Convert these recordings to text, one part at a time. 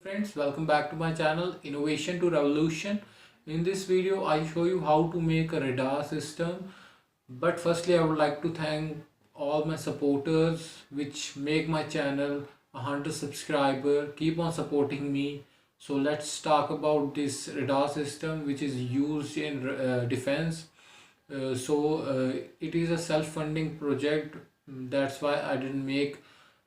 Friends, welcome back to my channel Innovation to Revolution. In this video I show you how to make a radar system, but firstly I would like to thank all my supporters which make my channel 100 subscriber. Keep on supporting me. So let's talk about this radar system which is used in defense. It is a self-funding project. That's why I didn't make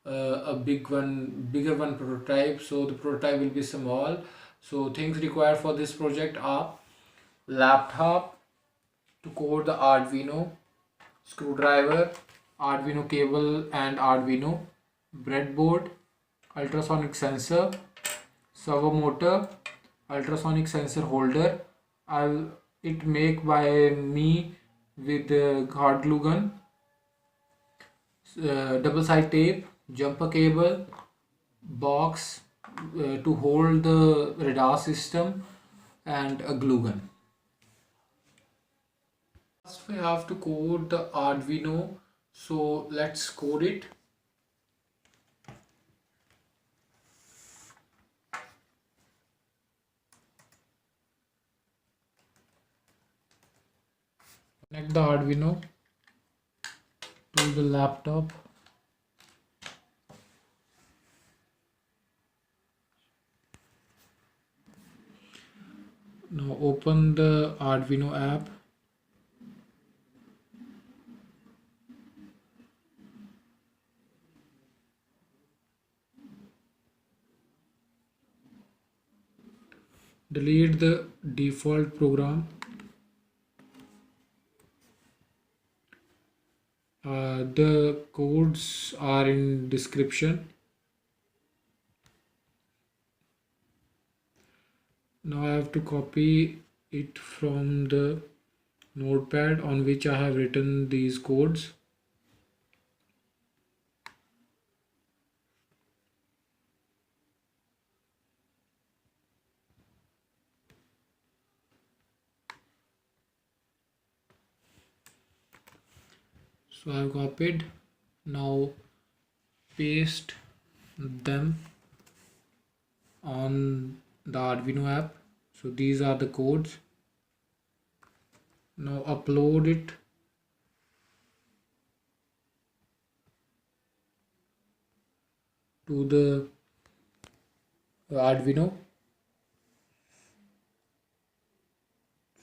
a bigger one prototype. So the prototype will be small. So things required for this project are laptop to code the Arduino, screwdriver, Arduino cable and Arduino, breadboard, ultrasonic sensor, servo motor, ultrasonic sensor holder. I'll it make by me with hot glue gun, double side tape, jumper cable, box to hold the radar system, and a glue gun. First we have to code the Arduino, so let's code it. Connect the Arduino to the laptop. Now open the Arduino app. Delete the default program. The codes are in description. Now I have to copy it from the notepad on which I have written these codes. So I have copied. Now paste them on the Arduino app. So these are the codes. Now upload it to the Arduino.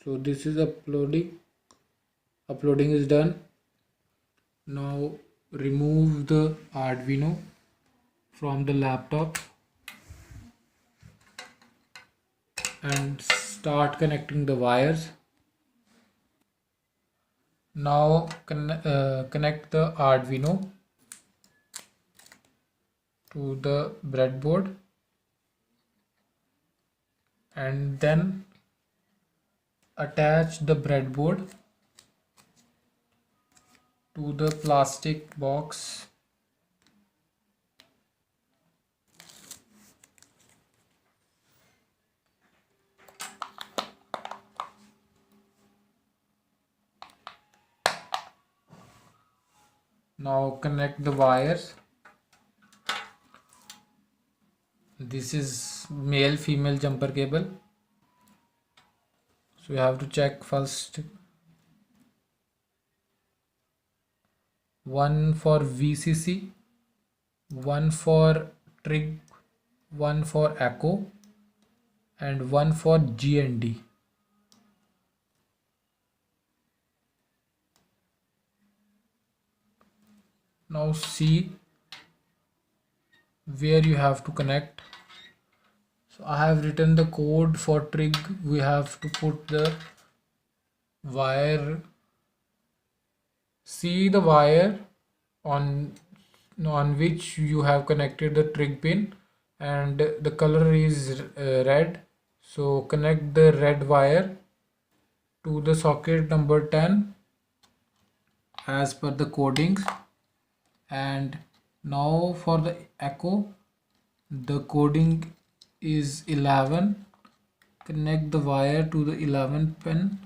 So this is uploading is done. Now remove the Arduino from the laptop and start connecting the wires. Now connect the Arduino to the breadboard and then attach the breadboard to the plastic box. Now connect the wires. This is male female jumper cable. So you have to check first. One for VCC, one for trig, one for echo, and one for GND. Now see where you have to connect. So I have written the code for trig. We have to put the wire. See the wire on which you have connected the trig pin, and the color is red. So connect the red wire to the socket number 10 as per the codings. And now for the echo, the coding is 11. Connect the wire to the 11 pin,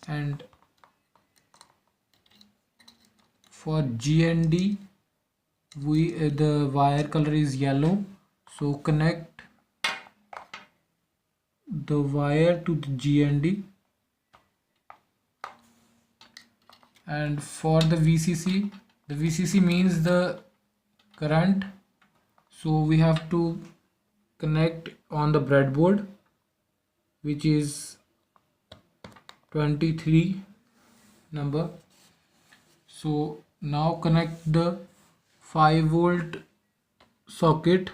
and for GND the wire color is yellow, so connect the wire to the GND. And for the VCC means the current, so we have to connect on the breadboard, which is 23 number. So now connect the 5-volt socket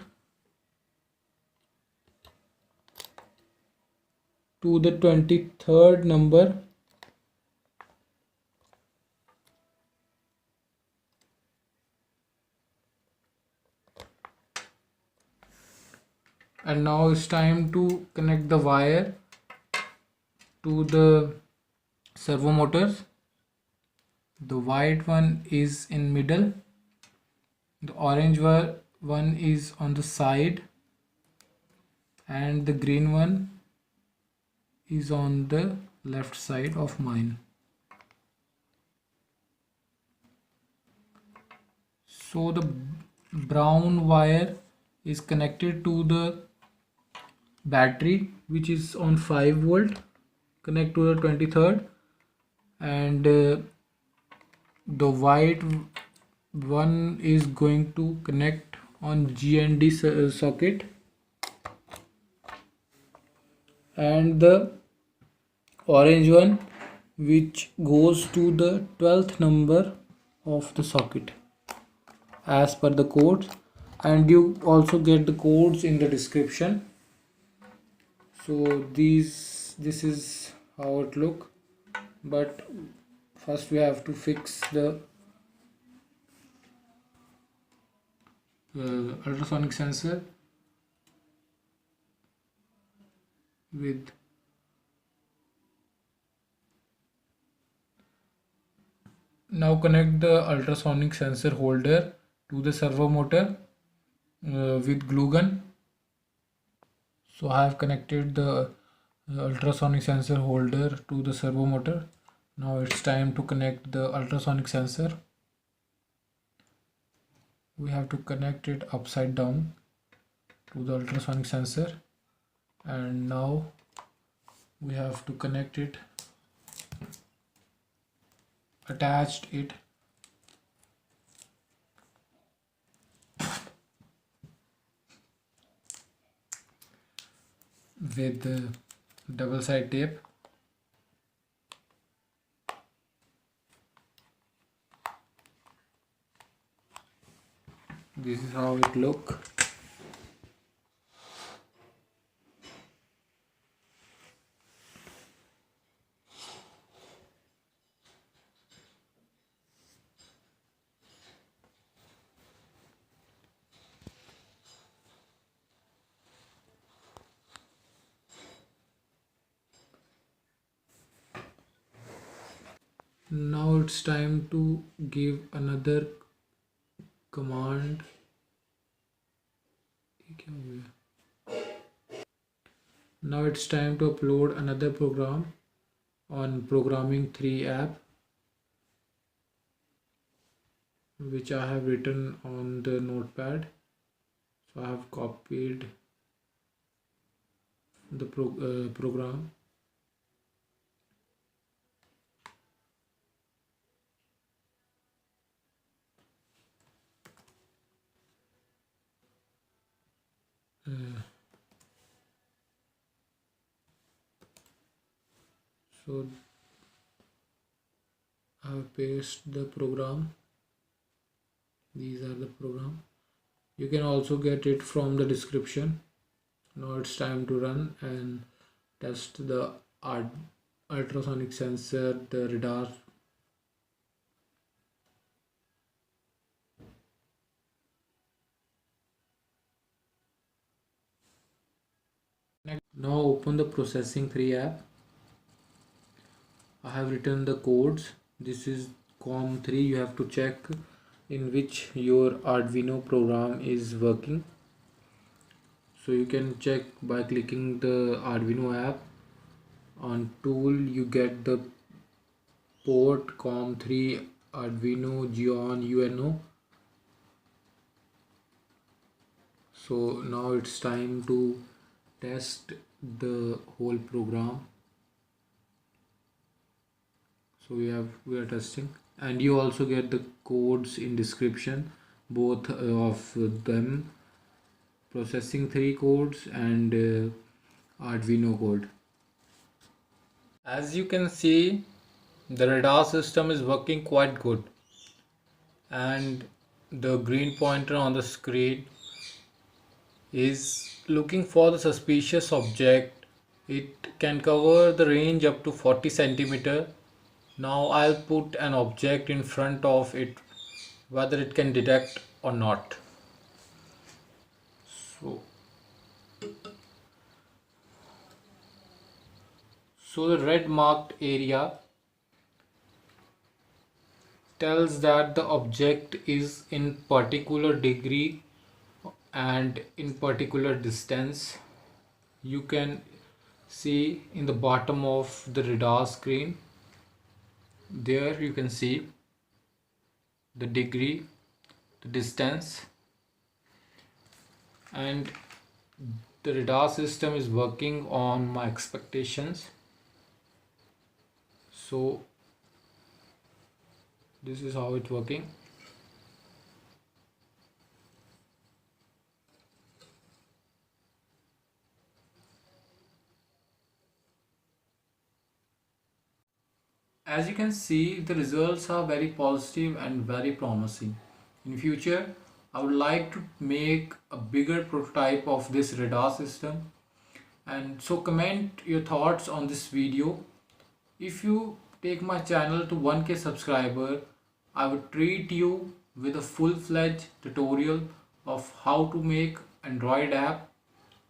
to the 23rd number, and now it's time to connect the wire to the servo motors. The white one is in middle, the orange one is on the side, and the green one is on the left side of mine. So the brown wire is connected to the battery, which is on 5-volt, connect to the 23rd, and the white one is going to connect on GND socket, and the orange one which goes to the 12th number of the socket as per the codes, and you also get the codes in the description. So this is how it look, but first we have to fix the ultrasonic sensor with now connect the ultrasonic sensor holder to the servo motor with glue gun. So I have connected the ultrasonic sensor holder to the servo motor. Now it's time to connect the ultrasonic sensor. We have to connect it upside down to the ultrasonic sensor, and now we have to connect it, attached it with the double side tape. This is how it look. Now it's time to give another command. Now it's time to upload another program on programming 3 app, which I have written on the notepad. So I have copied the program. So I have pasted the program. These are the program. You can also get it from the description. Now it's time to run and test the ultrasonic sensor, the radar. Now open the processing 3 app. I have written the codes. This is COM3. You have to check in which your Arduino program is working. So you can check by clicking the Arduino app. On tool you get the port COM3 Arduino Geon UNO. So now it's time to test the whole program. So we are testing, and you also get the codes in description, both of them, processing 3 codes and arduino code. As you can see, the radar system is working quite good, and the green pointer on the screen is looking for the suspicious object. It can cover the range up to 40 centimeter. Now I'll put an object in front of it, whether it can detect or not. So, the red marked area tells that the object is in particular degree and in particular distance. You can see in the bottom of the radar screen, there you can see the degree, the distance, and the radar system is working on my expectations. So this is how it's working. As you can see, the results are very positive and very promising. In future, I would like to make a bigger prototype of this radar system, and so comment your thoughts on this video. If you take my channel to 1K subscriber, I would treat you with a full-fledged tutorial of how to make Android app,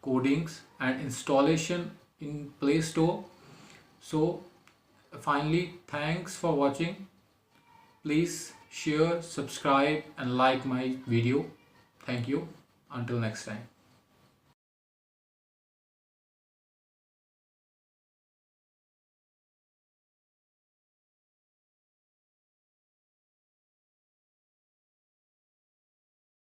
codings and installation in Play Store. So finally, thanks for watching. Please share, subscribe and like my video. Thank you. Until next time.